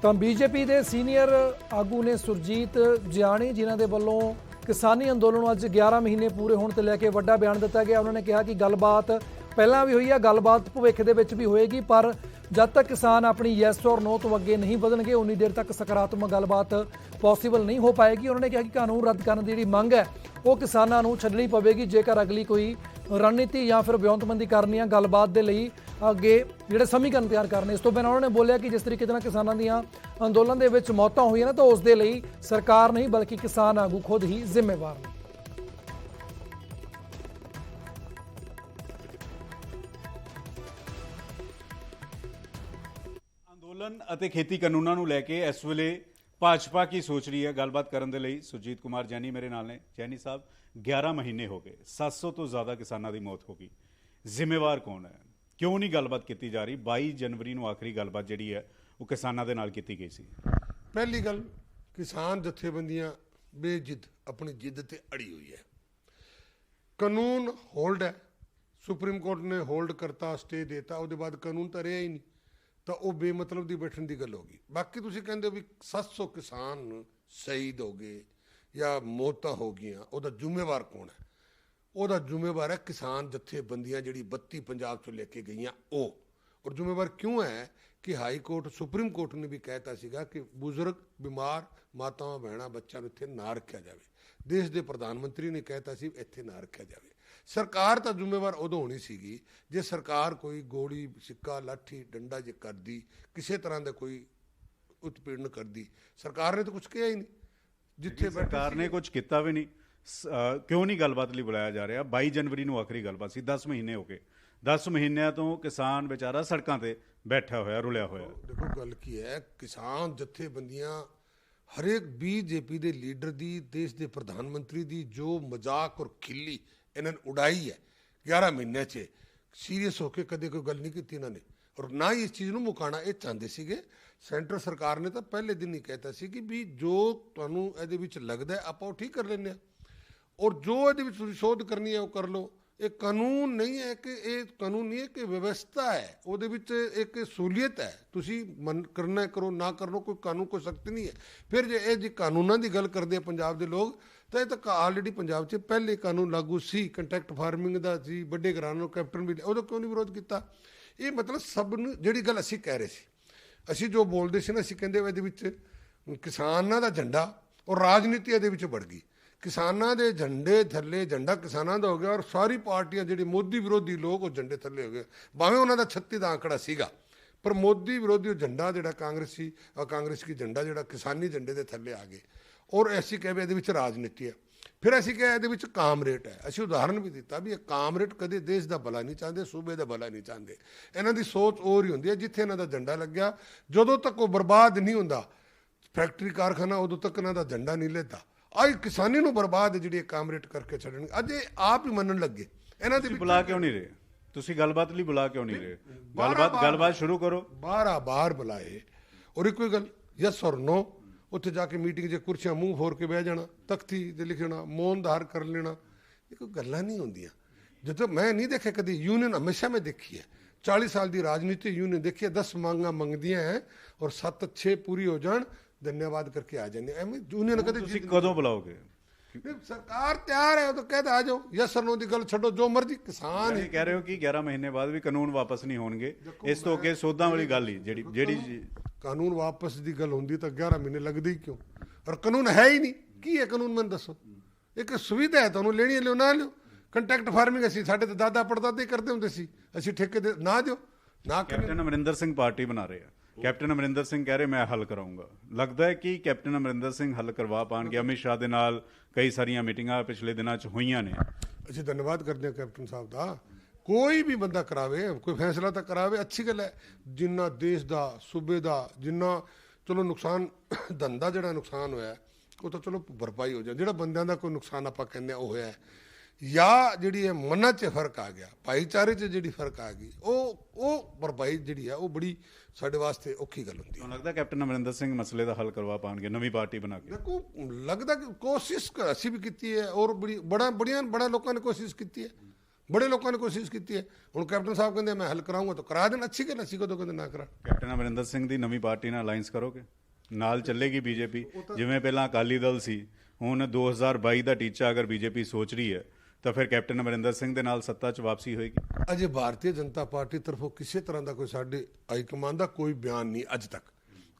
ਤਾਂ ਬੀਜੇਪੀ ਦੇ ਸੀਨੀਅਰ ਆਗੂ ਨੇ ਸੁਰਜੀਤ ਜਿਆਣੀ, ਜਿਨ੍ਹਾਂ ਦੇ ਵੱਲੋਂ ਕਿਸਾਨੀ ਅੰਦੋਲਨ ਨੂੰ ਅੱਜ 11 ਮਹੀਨੇ ਪੂਰੇ ਹੋਣ ਤੇ ਲੈ ਕੇ ਵੱਡਾ ਬਿਆਨ ਦਿੱਤਾ ਗਿਆ। ਉਹਨਾਂ ਨੇ ਕਿਹਾ ਕਿ ਗੱਲਬਾਤ ਪਹਿਲਾਂ ਵੀ ਹੋਈ ਹੈ, ਗੱਲਬਾਤ ਭਵਿੱਖ ਦੇ ਵਿੱਚ ਵੀ ਹੋਏਗੀ, ਪਰ ਜਦ ਤੱਕ ਕਿਸਾਨ ਆਪਣੀ ਯੈਸ ਔਰ ਨੋ ਤੋਂ ਅੱਗੇ ਨਹੀਂ ਵਧਣਗੇ ਉਨੀ ਦੇਰ ਤੱਕ ਸਕਾਰਾਤਮਕ ਗੱਲਬਾਤ ਪੋਸੀਬਲ ਨਹੀਂ ਹੋ ਪਾਏਗੀ। ਉਹਨਾਂ ਨੇ ਕਿਹਾ ਕਿ ਕਾਨੂੰਨ ਰੱਦ ਕਰਨ ਦੀ ਜਿਹੜੀ ਮੰਗ ਹੈ ਉਹ ਕਿਸਾਨਾਂ ਨੂੰ ਛੱਡਣੀ ਪਵੇਗੀ ਜੇਕਰ ਅਗਲੀ ਕੋਈ ਰਣਨੀਤੀ ਜਾਂ ਫਿਰ ਵਿਉਂਤਬੰਦੀ ਕਰਨੀ ਹੈ ਗੱਲਬਾਤ ਦੇ ਲਈ ਅੱਗੇ ਜਿਹੜੇ ਸਮੀਕਰਨ ਤਿਆਰ ਕਰਨੇ। ਇਸ ਤੋਂ ਬਿਨਾਂ ਉਹਨਾਂ ਨੇ ਬੋਲਿਆ ਕਿ ਜਿਸ ਤਰੀਕੇ ਨਾਲ ਕਿਸਾਨਾਂ ਦੀਆਂ ਅੰਦੋਲਨ ਦੇ ਵਿੱਚ ਮੌਤਾਂ ਹੋਈਆਂ ਨੇ ਤਾਂ ਉਸ ਦੇ ਲਈ ਸਰਕਾਰ ਨਹੀਂ ਬਲਕਿ ਕਿਸਾਨ ਆਗੂ ਖੁਦ ਹੀ ਜ਼ਿੰਮੇਵਾਰ ਨੇ। ਅੰਦੋਲਨ ਅਤੇ ਖੇਤੀ ਕਾਨੂੰਨਾਂ ਨੂੰ ਲੈ ਕੇ ਇਸ ਵੇਲੇ ਭਾਜਪਾ ਕੀ ਸੋਚ ਰਹੀ ਹੈ, ਗੱਲਬਾਤ ਕਰਨ ਦੇ ਲਈ ਸੁਰਜੀਤ ਕੁਮਾਰ ਜੈਨੀ ਮੇਰੇ ਨਾਲ ਨੇ। ਜੈਨੀ ਸਾਹਿਬ, 11 ਮਹੀਨੇ ਹੋ ਗਏ, 700 ਤੋਂ ਜ਼ਿਆਦਾ ਕਿਸਾਨਾਂ ਦੀ ਮੌਤ ਹੋ ਗਈ, ਜ਼ਿੰਮੇਵਾਰ ਕੌਣ ਹੈ? ਕਿਉਂ ਨਹੀਂ ਗੱਲਬਾਤ ਕੀਤੀ ਜਾ ਰਹੀ? 22 ਜਨਵਰੀ ਨੂੰ ਆਖਰੀ ਗੱਲਬਾਤ ਜਿਹੜੀ ਹੈ ਉਹ ਕਿਸਾਨਾਂ ਦੇ ਨਾਲ ਕੀਤੀ ਗਈ ਸੀ। ਪਹਿਲੀ ਗੱਲ, ਕਿਸਾਨ ਜਥੇਬੰਦੀਆਂ ਬੇਜਿੱਦ ਆਪਣੀ ਜਿੱਦ ਤੇ ਅੜੀ ਹੋਈ ਹੈ। ਕਾਨੂੰਨ ਹੋਲਡ ਹੈ, ਸੁਪਰੀਮ ਕੋਰਟ ਨੇ ਹੋਲਡ ਕਰਤਾ, ਸਟੇ ਦੇਤਾ, ਉਹਦੇ ਬਾਅਦ ਕਾਨੂੰਨ ਤਾਂ ਰਿਹਾ ਹੀ ਨਹੀਂ, ਤਾਂ ਉਹ ਬੇਮਤਲਬ ਦੀ ਬੈਠਣ ਦੀ ਗੱਲ ਹੋ ਗਈ। ਬਾਕੀ ਤੁਸੀਂ ਕਹਿੰਦੇ ਵੀ 700 ਕਿਸਾਨ ਸ਼ਹੀਦ ਹੋ ਗਏ ਜਾਂ ਮੌਤਾਂ ਹੋ ਗਈਆਂ, ਉਹਦਾ ਜ਼ਿੰਮੇਵਾਰ ਕੌਣ ਹੈ? ਉਹਦਾ ਜ਼ਿੰਮੇਵਾਰ ਹੈ ਕਿਸਾਨ ਜਥੇਬੰਦੀਆਂ ਜਿਹੜੀ 32 ਪੰਜਾਬ ਤੋਂ ਲੈ ਕੇ ਗਈਆਂ ਉਹ। ਔਰ ਜ਼ਿੰਮੇਵਾਰ ਕਿਉਂ ਹੈ ਕਿ ਹਾਈ ਕੋਰਟ, ਸੁਪਰੀਮ ਕੋਰਟ ਨੇ ਵੀ ਕਹਿਤਾ ਸੀਗਾ ਕਿ ਬਜ਼ੁਰਗ, ਬਿਮਾਰ, ਮਾਤਾਵਾਂ, ਭੈਣਾਂ, ਬੱਚਿਆਂ ਨੂੰ ਇੱਥੇ ਨਾ ਰੱਖਿਆ ਜਾਵੇ। ਦੇਸ਼ ਦੇ ਪ੍ਰਧਾਨ ਮੰਤਰੀ ਨੇ ਕਹਿਤਾ ਸੀ ਇੱਥੇ ਨਾ ਰੱਖਿਆ ਜਾਵੇ। ਸਰਕਾਰ ਤਾਂ ਜ਼ਿੰਮੇਵਾਰ ਉਦੋਂ ਹੋਣੀ ਸੀਗੀ ਜੇ ਸਰਕਾਰ ਕੋਈ ਗੋਲੀ ਸਿੱਕਾ ਲਾਠੀ ਡੰਡਾ ਜੇ ਕਰਦੀ, ਕਿਸੇ ਤਰ੍ਹਾਂ ਦਾ ਕੋਈ ਉਤਪੀੜਨ ਕਰਦੀ। ਸਰਕਾਰ ਨੇ ਤਾਂ ਕੁਝ ਕਿਹਾ ਹੀ ਨਹੀਂ। ਜਿੱਥੇ ਸਰਕਾਰ ਨੇ ਕੁਝ ਕੀਤਾ ਵੀ ਨਹੀਂ। ਕਿਉਂ ਨਹੀਂ ਗੱਲਬਾਤ ਲਈ ਬੁਲਾਇਆ ਜਾ ਰਿਹਾ? 22 ਜਨਵਰੀ ਨੂੰ ਆਖਰੀ ਗੱਲਬਾਤ ਸੀ, 10 ਮਹੀਨੇ ਹੋ ਗਏ। 10 ਮਹੀਨਿਆਂ ਤੋਂ ਕਿਸਾਨ ਵਿਚਾਰਾ ਸੜਕਾਂ ਤੇ ਬੈਠਾ ਹੋਇਆ, ਰੁਲਿਆ ਹੋਇਆ। ਦੇਖੋ ਗੱਲ ਕੀ ਹੈ, ਕਿਸਾਨ ਜਥੇਬੰਦੀਆਂ ਹਰੇਕ ਬੀਜੇਪੀ ਦੇ ਲੀਡਰ ਦੀ, ਦੇਸ਼ ਦੇ ਪ੍ਰਧਾਨ ਮੰਤਰੀ ਦੀ ਜੋ ਮਜ਼ਾਕ ਔਰ ਖਿੱਲੀ ਇਹਨਾਂ ਨੇ ਉਡਾਈ ਹੈ 11 ਮਹੀਨਿਆਂ 'ਚ, ਸੀਰੀਅਸ ਹੋ ਕੇ ਕਦੇ ਕੋਈ ਗੱਲ ਨਹੀਂ ਕੀਤੀ ਇਹਨਾਂ ਨੇ, ਔਰ ਨਾ ਹੀ ਇਸ ਚੀਜ਼ ਨੂੰ ਮੁਕਾਉਣਾ ਇਹ ਚਾਹੁੰਦੇ ਸੀਗੇ। ਸੈਂਟਰ ਸਰਕਾਰ ਨੇ ਤਾਂ ਪਹਿਲੇ ਦਿਨ ਹੀ ਕਹਿਤਾ ਸੀ ਕਿ ਵੀ ਜੋ ਤੁਹਾਨੂੰ ਇਹਦੇ ਵਿੱਚ ਲੱਗਦਾ ਆਪਾਂ ਉਹ ਠੀਕ ਕਰ ਲੈਂਦੇ ਹਾਂ, ਔਰ ਜੋ ਇਹਦੇ ਵਿੱਚ ਤੁਸੀਂ ਸੋਧ ਕਰਨੀ ਹੈ ਉਹ ਕਰ ਲਓ। ਇਹ ਕਾਨੂੰਨ ਨਹੀਂ ਹੈ ਕਿ ਇਹ ਕਾਨੂੰਨ ਨਹੀਂ ਹੈ ਕਿ ਵਿਵਸਥਾ ਹੈ, ਉਹਦੇ ਵਿੱਚ ਇੱਕ ਸਹੂਲੀਅਤ ਹੈ, ਤੁਸੀਂ ਮਨ ਕਰਨਾ ਕਰੋ, ਨਾ ਕਰੋ, ਕੋਈ ਕਾਨੂੰਨ ਕੋਈ ਸਖਤ ਨਹੀਂ ਹੈ। ਫਿਰ ਜੇ ਇਹ ਜੀ ਕਾਨੂੰਨਾਂ ਦੀ ਗੱਲ ਕਰਦੇ ਆ ਪੰਜਾਬ ਦੇ ਲੋਕ, ਤਾਂ ਇਹ ਤਾਂ ਆਲਰੇਡੀ ਪੰਜਾਬ 'ਚ ਪਹਿਲੇ ਕਾਨੂੰਨ ਲਾਗੂ ਸੀ, ਕੰਟਰੈਕਟ ਫਾਰਮਿੰਗ ਦਾ ਸੀ, ਵੱਡੇ ਘਰਾਣੇ ਨੂੰ ਕੈਪਟਨ ਵੀ, ਉਦੋਂ ਕਿਉਂ ਨਹੀਂ ਵਿਰੋਧ ਕੀਤਾ? ਇਹ ਮਤਲਬ ਸਭ ਨੂੰ ਜਿਹੜੀ ਗੱਲ ਅਸੀਂ ਕਹਿ ਰਹੇ ਸੀ, ਅਸੀਂ ਜੋ ਬੋਲਦੇ ਸੀ ਨਾ, ਅਸੀਂ ਕਹਿੰਦੇ ਇਹਦੇ ਵਿੱਚ ਕਿਸਾਨਾਂ ਦਾ ਝੰਡਾ ਔਰ ਰਾਜਨੀਤੀ ਇਹਦੇ ਵਿੱਚ ਵੜ ਗਈ। ਕਿਸਾਨਾਂ ਦੇ ਝੰਡੇ ਥੱਲੇ, ਝੰਡਾ ਕਿਸਾਨਾਂ ਦਾ ਹੋ ਗਿਆ, ਔਰ ਸਾਰੀ ਪਾਰਟੀਆਂ ਜਿਹੜੇ ਮੋਦੀ ਵਿਰੋਧੀ ਲੋਕ ਉਹ ਝੰਡੇ ਥੱਲੇ ਹੋ ਗਏ। ਭਾਵੇਂ ਉਹਨਾਂ ਦਾ 36 ਦਾ ਆંકੜਾ ਸੀਗਾ, ਪਰ ਮੋਦੀ ਵਿਰੋਧੀ ਉਹ ਝੰਡਾ ਜਿਹੜਾ ਕਾਂਗਰਸੀ ਕੀ ਝੰਡਾ ਜਿਹੜਾ ਕਿਸਾਨੀ ਝੰਡੇ ਦੇ ਥੱਲੇ ਆ ਗਏ। ਔਰ ਅਸੀਂ ਕਹਿੰਦੇ ਇਹਦੇ ਵਿੱਚ ਰਾਜਨੀਤੀ ਹੈ। ਫਿਰ ਅਸੀਂ ਕਿਹਾ ਇਹਦੇ ਵਿੱਚ ਕਾਮਰੇਡ ਹੈ। ਅਸੀਂ ਉਦਾਹਰਨ ਵੀ ਦਿੱਤਾ ਵੀ ਇਹ ਕਾਮਰੇਡ ਕਦੇ ਦੇਸ਼ ਦਾ ਭਲਾ ਨਹੀਂ ਚਾਹੁੰਦੇ, ਸੂਬੇ ਦਾ ਭਲਾ ਨਹੀਂ ਚਾਹੁੰਦੇ। ਇਹਨਾਂ ਦੀ ਸੋਚ ਹੋਰ ਹੀ ਹੁੰਦੀ ਹੈ। ਜਿੱਥੇ ਇਹਨਾਂ ਦਾ ਝੰਡਾ ਲੱਗਿਆ, ਜਦੋਂ ਤੱਕ ਉਹ ਬਰਬਾਦ ਨਹੀਂ ਹੁੰਦਾ ਫੈਕਟਰੀ ਕਾਰਖਾਨਾ, ਉਦੋਂ ਤੱਕ ਇਹਨਾਂ ਦਾ ਝੰਡਾ ਨਹੀਂ ਲੈਂਦਾ। ਅੱਜ ਕਿਸਾਨੀ ਨੂੰ ਬਰਬਾਦ ਜਿਹੜੀ ਕਾਮਰੇਡ ਕਰਕੇ ਛੱਡਣਗੇ, ਅੱਜ ਇਹ ਆਪ ਹੀ ਮੰਨਣ ਲੱਗੇ। ਇਹਨਾਂ ਦੇ ਬੁਲਾ ਕਿਉਂ ਨਹੀਂ ਰਹੇ ਤੁਸੀਂ? ਗੱਲਬਾਤ ਲਈ ਬੁਲਾ ਕਿਉਂ ਨਹੀਂ ਰਹੇ? ਗੱਲਬਾਤ ਸ਼ੁਰੂ ਕਰੋ। ਬਾਰ ਬੁਲਾਏ, ਔਰ ਇੱਕੋ ਹੀ ਗੱਲ ਯਸ ਔਰ ਨੋ। ਉੱਥੇ ਜਾ ਕੇ ਮੀਟਿੰਗ 'ਚ ਕੁਰਸੀਆਂ ਮੂੰਹ ਫੋਰ ਕੇ ਬਹਿ ਜਾਣਾ, ਤਖਤੀ ਤੇ ਲਿਖਣਾ, ਮੌਨ ਧਾਰ ਕਰ ਲੈਣਾ, ਇਹ ਕੋਈ ਗੱਲਾਂ ਨਹੀਂ ਹੁੰਦੀਆਂ। ਜਦੋਂ ਮੈਂ ਨਹੀਂ ਦੇਖਿਆ ਕਦੀ ਯੂਨੀਅਨ, ਹਮੇਸ਼ਾ ਮੈਂ ਦੇਖੀ ਹੈ 40 ਸਾਲ ਦੀ ਰਾਜਨੀਤੀ ਯੂਨੀਅਨ ਦੇਖੀ ਹੈ, 10 ਮੰਗਾਂ ਮੰਗਦੀਆਂ ਹੈ ਔਰ 7-6 ਪੂਰੀ ਹੋ ਜਾਣ, ਧੰਨਵਾਦ ਕਰਕੇ ਆ ਜਾਂਦੇ। ਐਵੇਂ ਯੂਨੀਅਨ ਕਦੇ ਤੁਸੀਂ ਕਦੋਂ ਬੁਲਾਓਗੇ? ਸਰਕਾਰ ਤਿਆਰ ਹੈ, ਉਹ ਤਾਂ ਕਹਿੰਦਾ ਆ ਜਾਓ। ਯਸ ਔਰ ਨੋ ਦੀ ਗੱਲ ਛੱਡੋ, ਜੋ ਮਰਜ਼ੀ। ਕਿਸਾਨ ਇਹ ਕਹਿ ਰਹੇ ਹੋ ਕਿ 11 ਮਹੀਨੇ ਬਾਅਦ ਵੀ ਕਾਨੂੰਨ ਵਾਪਸ ਨਹੀਂ ਹੋਣਗੇ। ਇਸ ਤੋਂ ਅੱਗੇ ਸੋਧਾਂ ਵਾਲੀ ਗੱਲ ਹੀ ਜਿਹੜੀ ਕਾਨੂੰਨ ਵਾਪਸ ਦੀ ਗੱਲ ਹੁੰਦੀ ਤਾਂ 11 ਮਹੀਨੇ ਲੱਗਦੇ ਹੀ ਕਿਉਂ? ਔਰ ਕਾਨੂੰਨ ਹੈ ਹੀ ਨਹੀਂ। ਕੀ ਹੈ ਕਾਨੂੰਨ? ਮੈਨੂੰ ਦੱਸੋ। ਇੱਕ ਸੁਵਿਧਾ ਹੈ, ਤੁਹਾਨੂੰ ਲੈਣੀ ਲਿਓ ਨਾ ਲਿਓ। ਕੰਟਰੈਕਟ ਫਾਰਮਿੰਗ ਅਸੀਂ, ਸਾਡੇ ਤਾਂ ਦਾਦਾ ਪੜਦਾਦੇ ਕਰਦੇ ਹੁੰਦੇ ਸੀ, ਅਸੀਂ ਠੇਕੇ ਦੇ ਨਾ ਦਿਓ ਨਾ। ਕੈਪਟਨ ਅਮਰਿੰਦਰ ਸਿੰਘ ਪਾਰਟੀ ਬਣਾ ਰਹੇ ਆ। ਕੈਪਟਨ ਅਮਰਿੰਦਰ ਸਿੰਘ ਕਹਿ ਰਹੇ ਮੈਂ ਹੱਲ ਕਰਾਉਂਗਾ। ਲੱਗਦਾ ਹੈ ਕਿ ਕੈਪਟਨ ਅਮਰਿੰਦਰ ਸਿੰਘ ਹੱਲ ਕਰਵਾ ਪਾਉਣਗੇ? ਅਮਿਤ ਸ਼ਾਹ ਦੇ ਨਾਲ ਕਈ ਸਾਰੀਆਂ ਮੀਟਿੰਗਾਂ ਪਿਛਲੇ ਦਿਨਾਂ 'ਚ ਹੋਈਆਂ ਨੇ। ਅਸੀਂ ਧੰਨਵਾਦ ਕਰਦੇ ਹਾਂ ਕੈਪਟਨ ਸਾਹਿਬ ਦਾ। ਕੋਈ ਵੀ ਬੰਦਾ ਕਰਾਵੇ, ਕੋਈ ਫੈਸਲਾ ਤਾਂ ਕਰਾਵੇ, ਅੱਛੀ ਗੱਲ ਹੈ। ਜਿੰਨਾ ਦੇਸ਼ ਦਾ, ਸੂਬੇ ਦਾ ਜਿੰਨਾ ਚਲੋ ਨੁਕਸਾਨ, ਧੰਦਾ ਜਿਹੜਾ ਨੁਕਸਾਨ ਹੋਇਆ ਉਹ ਤਾਂ ਚਲੋ ਭਰਪਾਈ ਹੋ ਜਾਏ। ਜਿਹੜਾ ਬੰਦਿਆਂ ਦਾ ਕੋਈ ਨੁਕਸਾਨ ਆਪਾਂ ਕਹਿੰਦੇ ਉਹ ਹੋਇਆ, ਜਾਂ ਜਿਹੜੀ ਹੈ ਮਨਾਂ 'ਚ ਫਰਕ ਆ ਗਿਆ, ਭਾਈਚਾਰੇ 'ਚ ਜਿਹੜੀ ਫਰਕ ਆ ਗਈ, ਉਹ ਭਰਪਾਈ ਜਿਹੜੀ ਹੈ ਉਹ ਬੜੀ ਸਾਡੇ ਵਾਸਤੇ ਔਖੀ ਗੱਲ ਹੁੰਦੀ ਹੈ। ਤੁਹਾਨੂੰ ਲੱਗਦਾ ਕੈਪਟਨ ਅਮਰਿੰਦਰ ਸਿੰਘ ਮਸਲੇ ਦਾ ਹੱਲ ਕਰਵਾ ਪਾਉਣਗੇ ਨਵੀਂ ਪਾਰਟੀ ਬਣਾ ਕੇ? ਦੇਖੋ, ਲੱਗਦਾ ਕਿ ਕੋਸ਼ਿਸ਼ ਅਸੀਂ ਵੀ ਕੀਤੀ ਹੈ, ਔਰ ਬੜਾ ਲੋਕਾਂ ਨੇ ਕੋਸ਼ਿਸ਼ ਕੀਤੀ ਹੈ, ਬੜੇ ਲੋਕਾਂ ਨੇ ਕੋਸ਼ਿਸ਼ ਕੀਤੀ ਹੈ। ਹੁਣ ਕੈਪਟਨ ਸਾਹਿਬ ਕਹਿੰਦੇ ਮੈਂ ਹੱਲ ਕਰਾਊਂਗਾ ਤਾਂ ਕਰਾ ਦੇਣ, ਅੱਛੀ ਗੱਲ। ਅਸੀਂ ਕਦੋਂ ਕਹਿੰਦੇ ਨਾ ਕਰਾ। ਕੈਪਟਨ ਅਮਰਿੰਦਰ ਸਿੰਘ ਦੀ ਨਵੀਂ ਪਾਰਟੀ ਨਾਲ ਅਲਾਈਅੰਸ ਕਰੋਗੇ? ਨਾਲ ਚੱਲੇਗੀ ਬੀਜੇਪੀ? ਜਿਵੇਂ ਪਹਿਲਾਂ ਅਕਾਲੀ ਦਲ ਸੀ, ਹੁਣ 2022 ਦਾ ਟੀਚਾ ਅਗਰ ਬੀਜੇਪੀ ਸੋਚ ਰਹੀ ਹੈ ਤਾਂ ਫਿਰ ਕੈਪਟਨ ਅਮਰਿੰਦਰ ਸਿੰਘ ਦੇ ਨਾਲ ਸੱਤਾ 'ਚ ਵਾਪਸੀ ਹੋਏਗੀ? ਅਜੇ ਭਾਰਤੀ ਜਨਤਾ ਪਾਰਟੀ ਤਰਫੋਂ ਕਿਸੇ ਤਰ੍ਹਾਂ ਦਾ ਕੋਈ ਸਾਡੇ ਹਾਈਕਮਾਂਡ ਦਾ ਕੋਈ ਬਿਆਨ ਨਹੀਂ ਅੱਜ ਤੱਕ।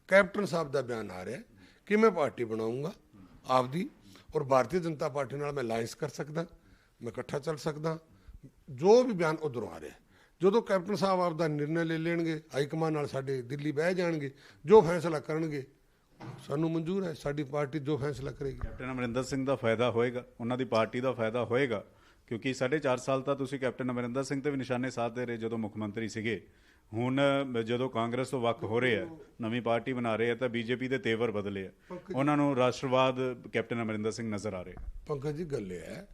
ਕੈਪਟਨ ਸਾਹਿਬ ਦਾ ਬਿਆਨ ਆ ਰਿਹਾ ਕਿ ਮੈਂ ਪਾਰਟੀ ਬਣਾਉਂਗਾ ਆਪਦੀ, ਔਰ ਭਾਰਤੀ ਜਨਤਾ ਪਾਰਟੀ ਨਾਲ ਮੈਂ ਅਲਾਈਅੰਸ ਕਰ ਸਕਦਾ, ਮੈਂ ਇਕੱਠਾ ਚੱਲ ਸਕਦਾ। ਜੋ ਵੀ ਬਿਆਨ ਉਧਰੋਂ ਆ ਰਿਹਾ, ਜਦੋਂ ਕੈਪਟਨ ਸਾਹਿਬ ਆਪਦਾ ਨਿਰਣੇ ਲੈ ਲੈਣਗੇ, ਹਾਈਕਮਾਂਡ ਨਾਲ ਸਾਡੇ ਦਿੱਲੀ ਬਹਿ ਜਾਣਗੇ, ਜੋ ਫੈਸਲਾ ਕਰਨਗੇ ਸਾਨੂੰ ਮਨਜ਼ੂਰ ਹੈ। ਸਾਡੀ ਪਾਰਟੀ ਜੋ ਫੈਸਲਾ ਕਰੇਗੀ। ਕੈਪਟਨ ਅਮਰਿੰਦਰ ਸਿੰਘ ਦਾ ਫਾਇਦਾ ਹੋਏਗਾ, ਉਹਨਾਂ ਦੀ ਪਾਰਟੀ ਦਾ ਫਾਇਦਾ ਹੋਏਗਾ, ਕਿਉਂਕਿ 4.5 ਸਾਲ ਤਾਂ ਤੁਸੀਂ ਕੈਪਟਨ ਅਮਰਿੰਦਰ ਸਿੰਘ ਤੇ ਵੀ ਨਿਸ਼ਾਨੇ ਸਾਧਦੇ ਰਹੇ ਜਦੋਂ ਮੁੱਖ ਮੰਤਰੀ ਸੀਗੇ। ਹੁਣ ਜਦੋਂ ਕਾਂਗਰਸ ਤੋਂ ਵੱਖ ਹੋ ਰਹੇ ਆ, ਨਵੀਂ ਪਾਰਟੀ ਬਣਾ ਰਹੇ ਆ, ਤਾਂ ਬੀਜੇਪੀ ਦੇ ਤੇਵਰ ਬਦਲੇ ਆ, ਉਹਨਾਂ ਨੂੰ ਰਾਸ਼ਟਰਵਾਦ ਕੈਪਟਨ ਅਮਰਿੰਦਰ ਸਿੰਘ ਨਜ਼ਰ ਆ ਰਹੇ। ਪੰਕਜ ਜੀ, ਗੱਲ ਇਹ ਹੈ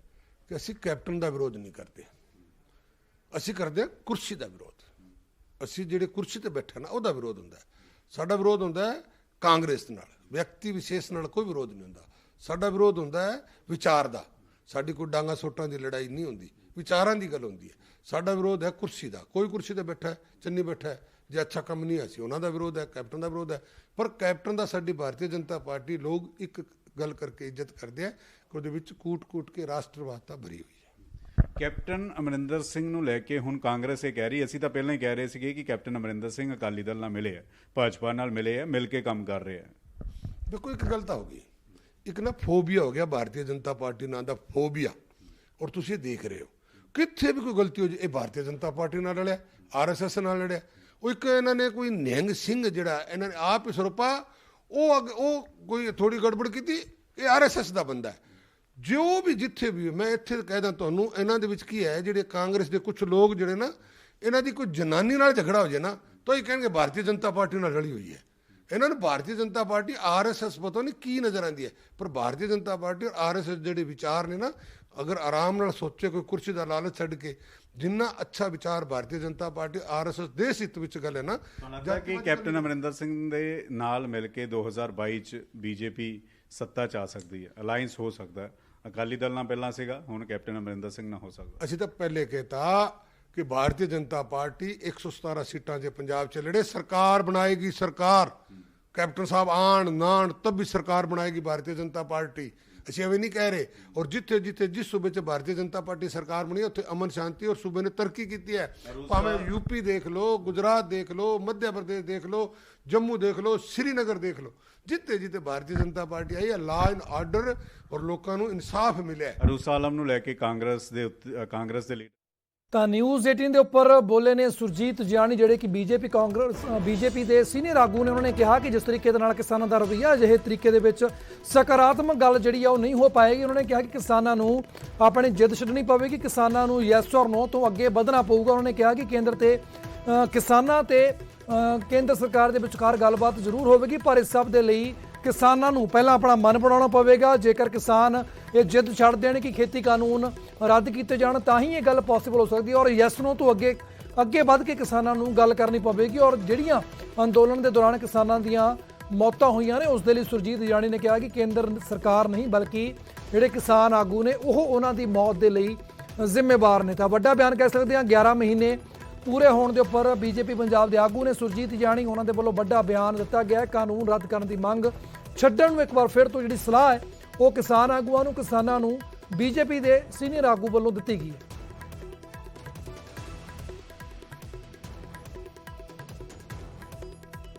ਕਿ ਅਸੀਂ ਕੈਪਟਨ ਦਾ ਵਿਰੋਧ ਨਹੀਂ ਕਰਦੇ, ਅਸੀਂ ਕਰਦੇ ਹਾਂ ਕੁਰਸੀ ਦਾ ਵਿਰੋਧ। ਅਸੀਂ ਜਿਹੜੇ ਕੁਰਸੀ ਤੇ ਬੈਠੇ ਨਾ ਉਹਦਾ ਵਿਰੋਧ ਹੁੰਦਾ। ਸਾਡਾ ਵਿਰੋਧ ਹੁੰਦਾ ਹੈ ਕਾਂਗਰਸ ਨਾਲ, ਵਿਅਕਤੀ ਵਿਸ਼ੇਸ਼ ਨਾਲ ਕੋਈ ਵਿਰੋਧ ਨਹੀਂ ਹੁੰਦਾ। ਸਾਡਾ ਵਿਰੋਧ ਹੁੰਦਾ ਹੈ ਵਿਚਾਰ ਦਾ। ਸਾਡੀ ਕੋਈ ਡਾਂਗਾ ਸੋਟਾਂ ਦੀ ਲੜਾਈ ਨਹੀਂ ਹੁੰਦੀ, ਵਿਚਾਰਾਂ ਦੀ ਗੱਲ ਹੁੰਦੀ ਹੈ। ਸਾਡਾ ਵਿਰੋਧ ਹੈ ਕੁਰਸੀ ਦਾ। ਕੋਈ ਕੁਰਸੀ ਤੇ ਬੈਠਾ ਹੈ, ਚੰਨੀ ਬੈਠਾ ਹੈ, ਜੇ ਅੱਛਾ ਕੰਮ ਨਹੀਂ ਅਸੀਂ ਉਹਨਾਂ ਦਾ ਵਿਰੋਧ ਹੈ, ਕੈਪਟਨ ਦਾ ਵਿਰੋਧ ਹੈ। ਪਰ ਕੈਪਟਨ ਦਾ ਸਾਡੀ ਭਾਰਤੀ ਜਨਤਾ ਪਾਰਟੀ ਲੋਕ ਇੱਕ ਗੱਲ ਕਰਕੇ ਇੱਜ਼ਤ ਕਰਦੇ ਆ ਕਿ ਉਹਦੇ ਵਿੱਚ ਕੂਟ ਕੇ ਰਾਸ਼ਟਰਵਾਦਤਾ ਭਰੀ ਹੋਈ ਹੈ। ਕੈਪਟਨ ਅਮਰਿੰਦਰ ਸਿੰਘ ਨੂੰ ਲੈ ਕੇ ਹੁਣ ਕਾਂਗਰਸ ਇਹ ਕਹਿ ਰਹੀ, ਅਸੀਂ ਤਾਂ ਪਹਿਲਾਂ ਹੀ ਕਹਿ ਰਹੇ ਸੀਗੇ ਕਿ ਕੈਪਟਨ ਅਮਰਿੰਦਰ ਸਿੰਘ ਅਕਾਲੀ ਦਲ ਨਾਲ ਮਿਲੇ ਆ, ਭਾਜਪਾ ਨਾਲ ਮਿਲੇ ਆ, ਮਿਲ ਕੇ ਕੰਮ ਕਰ ਰਹੇ ਆ। ਦੇਖੋ, ਇੱਕ ਗੱਲ ਤਾਂ ਹੋ ਗਈ, ਇੱਕ ਨਾ ਫੋਬੀਆ ਹੋ ਗਿਆ ਭਾਰਤੀ ਜਨਤਾ ਪਾਰਟੀ ਨਾਂ ਦਾ ਫੋਬੀਆ। ਔਰ ਤੁਸੀਂ ਦੇਖ ਰਹੇ ਹੋ ਕਿੱਥੇ ਵੀ ਕੋਈ ਗਲਤੀ ਹੋ ਜੇ ਇਹ ਭਾਰਤੀ ਜਨਤਾ ਪਾਰਟੀ ਨਾਲ ਲੜਿਆ, ਆਰਐਸਐਸ ਨਾਲ ਲੜਿਆ। ਉਹ ਇੱਕ ਇਹਨਾਂ ਨੇ ਕੋਈ ਨਿਹੰਗ ਸਿੰਘ ਜਿਹੜਾ ਇਹਨਾਂ ਨੇ ਆਪ ਹੀ ਸਰਪਾ ਉਹ ਕੋਈ ਥੋੜੀ ਗੜਬੜ ਕੀਤੀ, ਇਹ ਆਰਐਸਐਸ ਦਾ ਬੰਦਾ ਹੈ। ਜੋ ਵੀ ਜਿੱਥੇ ਵੀ ਮੈਂ ਇੱਥੇ ਕਹਿਦਾ ਤੁਹਾਨੂੰ, ਇਹਨਾਂ ਦੇ ਵਿੱਚ ਕੀ ਹੈ, ਜਿਹੜੇ ਕਾਂਗਰਸ ਦੇ ਕੁਝ ਲੋਕ ਜਿਹੜੇ ਨਾ, ਇਹਨਾਂ ਦੀ ਕੋਈ ਜਨਾਨੀ ਨਾਲ ਝਗੜਾ ਹੋ ਜਾਏ ਨਾ ਤਾਂ ਇਹ ਕਹਿਣਗੇ ਭਾਰਤੀ ਜਨਤਾ ਪਾਰਟੀ ਨਾਲ ਲੜੀ ਹੋਈ ਹੈ। ਇਹਨਾਂ ਨੂੰ ਭਾਰਤੀ ਜਨਤਾ ਪਾਰਟੀ ਆਰਐਸਐਸ ਪਤਾ ਨਹੀਂ ਕੀ ਨਜ਼ਰ ਆਉਂਦੀ ਹੈ, ਪਰ ਭਾਰਤੀ ਜਨਤਾ ਪਾਰਟੀ ਔਰ ਆਰਐਸਐਸ ਜਿਹੜੇ ਵਿਚਾਰ ਨੇ ਨਾ, ਅਗਰ ਆਰਾਮ ਨਾਲ ਸੋਚੇ ਕੋਈ ਕੁਰਸੀ ਦਾ ਲਾਲਚ ਛੱਡ ਕੇ, ਜਿੰਨਾ ਅੱਛਾ ਵਿਚਾਰ ਭਾਰਤੀ ਜਨਤਾ ਪਾਰਟੀ ਆਰਐਸਐਸ ਦੇ ਹਿੱਤ ਵਿੱਚ ਗੱਲ ਹੈ ਨਾ, ਲੱਗਦਾ ਕਿ ਕੈਪਟਨ ਅਮਰਿੰਦਰ ਸਿੰਘ ਦੇ ਨਾਲ ਮਿਲ ਕੇ 2022 ਚ ਬੀਜੇਪੀ ਸੱਤਾ 'ਚ ਆ ਸਕਦੀ ਹੈ, ਅਲਾਈਅੰਸ ਹੋ ਸਕਦਾ ਹੈ। ਅਕਾਲੀ ਦਲ ਨਾਲ ਪਹਿਲਾਂ ਸੀਗਾ, ਹੁਣ ਕੈਪਟਨ ਅਮਰਿੰਦਰ ਸਿੰਘ ਨਾਲ ਹੋ ਸਕਦਾ। ਅਸੀਂ ਤਾਂ ਪਹਿਲੇ कहता कि भारतीय जनता पार्टी 117 सीटां जे पंजाब च लड़े, सरकार बनाएगी, सरकार कैप्टन साहब आन नान तब भी सरकार बनाएगी भारतीय जनता पार्टी। ਅਸੀਂ ਐਵੇਂ ਨਹੀਂ ਕਹਿ ਰਹੇ। ਔਰ ਜਿੱਥੇ ਜਿੱਥੇ ਜਿਸ ਸੂਬੇ 'ਚ ਭਾਰਤੀ ਜਨਤਾ ਪਾਰਟੀ ਸਰਕਾਰ ਬਣੀ ਉੱਥੇ ਅਮਨ ਸ਼ਾਂਤੀ ਔਰ ਸੂਬੇ ਨੇ ਤਰੱਕੀ ਕੀਤੀ ਹੈ। ਭਾਵੇਂ ਯੂਪੀ ਦੇਖ ਲਓ, ਗੁਜਰਾਤ ਦੇਖ ਲਓ, ਮੱਧ ਪ੍ਰਦੇਸ਼ ਦੇਖ ਲਓ, ਜੰਮੂ ਦੇਖ ਲਓ, ਸ਼੍ਰੀਨਗਰ ਦੇਖ ਲਓ, ਜਿੱਥੇ ਜਿੱਥੇ ਭਾਰਤੀ ਜਨਤਾ ਪਾਰਟੀ ਆਈ ਹੈ, ਲਾ ਐਂਡ ਆਰਡਰ ਔਰ ਲੋਕਾਂ ਨੂੰ ਇਨਸਾਫ ਮਿਲਿਆ। ਅਰੂਸ ਆਲਮ ਨੂੰ ਲੈ ਕੇ ਕਾਂਗਰਸ ਦੇ ਲੀਡਰ ਤਾਂ ਨਿਊਜ਼ 18 ਦੇ ਉੱਪਰ ਬੋਲੇ ਨੇ ਸੁਰਜੀਤ ਜਿਆਣੀ, ਜਿਹੜੇ ਕਿ ਬੀਜੇਪੀ ਦੇ ਸੀਨੀਅਰ ਆਗੂ ਨੇ। ਉਹਨਾਂ ਨੇ ਕਿਹਾ ਕਿ ਜਿਸ ਤਰੀਕੇ ਦੇ ਨਾਲ ਕਿਸਾਨਾਂ ਦਾ ਰਵੱਈਆ ਅਜਿਹੇ ਤਰੀਕੇ ਦੇ ਵਿੱਚ ਸਕਾਰਾਤਮਕ ਗੱਲ ਜਿਹੜੀ ਆ ਉਹ ਨਹੀਂ ਹੋ ਪਾਏਗੀ। ਉਹਨਾਂ ਨੇ ਕਿਹਾ ਕਿ ਕਿਸਾਨਾਂ ਨੂੰ ਆਪਣੀ ਜਿੱਦ ਛੱਡਣੀ ਪਵੇਗੀ, ਕਿਸਾਨਾਂ ਨੂੰ ਯੈਸ ਔਰ ਨੋ ਤੋਂ ਅੱਗੇ ਵਧਣਾ ਪਊਗਾ। ਉਹਨਾਂ ਨੇ ਕਿਹਾ ਕਿ ਕੇਂਦਰ ਤੇ ਕਿਸਾਨਾਂ ਤੇ ਕੇਂਦਰ ਸਰਕਾਰ ਦੇ ਵਿਚਕਾਰ ਗੱਲਬਾਤ ਜ਼ਰੂਰ ਹੋਵੇਗੀ, ਪਰ ਇਸ ਸਭ ਦੇ ਲਈ ਕਿਸਾਨਾਂ ਨੂੰ ਪਹਿਲਾਂ ਆਪਣਾ ਮਨ ਬਣਾਉਣਾ ਪਵੇਗਾ। ਜੇਕਰ ਕਿਸਾਨ ਇਹ ਜਿੱਦ ਛੱਡ ਦੇਣ ਕਿ ਖੇਤੀ ਕਾਨੂੰਨ ਰੱਦ ਕੀਤੇ ਜਾਣ ਤਾਂ ਹੀ ਇਹ ਗੱਲ ਪੋਸੀਬਲ ਹੋ ਸਕਦੀ ਹੈ, ਔਰ ਯੈਸ ਨੋ ਤੋਂ ਅੱਗੇ ਵੱਧ ਕੇ ਕਿਸਾਨਾਂ ਨੂੰ ਗੱਲ ਕਰਨੀ ਪਵੇਗੀ। ਔਰ ਜਿਹੜੀਆਂ ਅੰਦੋਲਨ ਦੇ ਦੌਰਾਨ ਕਿਸਾਨਾਂ ਦੀਆਂ ਮੌਤਾਂ ਹੋਈਆਂ ਨੇ ਉਸ ਦੇ ਲਈ ਸੁਰਜੀਤ ਜਿਆਣੀ ਨੇ ਕਿਹਾ ਕਿ ਕੇਂਦਰ ਸਰਕਾਰ ਨਹੀਂ ਬਲਕਿ ਜਿਹੜੇ ਕਿਸਾਨ ਆਗੂ ਨੇ ਉਹ ਉਹਨਾਂ ਦੀ ਮੌਤ ਦੇ ਲਈ ਜ਼ਿੰਮੇਵਾਰ ਨੇ। ਤਾਂ ਵੱਡਾ ਬਿਆਨ ਕਹਿ ਸਕਦੇ ਹਾਂ। 11 ਮਹੀਨੇ ਪੂਰੇ ਹੋਣ ਦੇ ਉੱਪਰ ਬੀਜੇਪੀ ਪੰਜਾਬ ਦੇ ਆਗੂ ਨੇ ਸੁਰਜੀਤ ਜਿਆਣੀ, ਉਹਨਾਂ ਦੇ ਵੱਲੋਂ ਵੱਡਾ ਬਿਆਨ ਦਿੱਤਾ ਗਿਆ। ਕਾਨੂੰਨ ਰੱਦ ਕਰਨ ਦੀ ਮੰਗ ਛੱਡਣ ਨੂੰ ਇੱਕ ਵਾਰ ਫਿਰ ਤੋਂ ਜਿਹੜੀ ਸਲਾਹ ਹੈ ਉਹ ਕਿਸਾਨ ਆਗੂਆਂ ਨੂੰ, ਕਿਸਾਨਾਂ ਨੂੰ ਬੀਜੇਪੀ ਦੇ ਸੀਨੀਅਰ ਆਗੂ ਵੱਲੋਂ ਦਿੱਤੀ ਗਈ ਹੈ।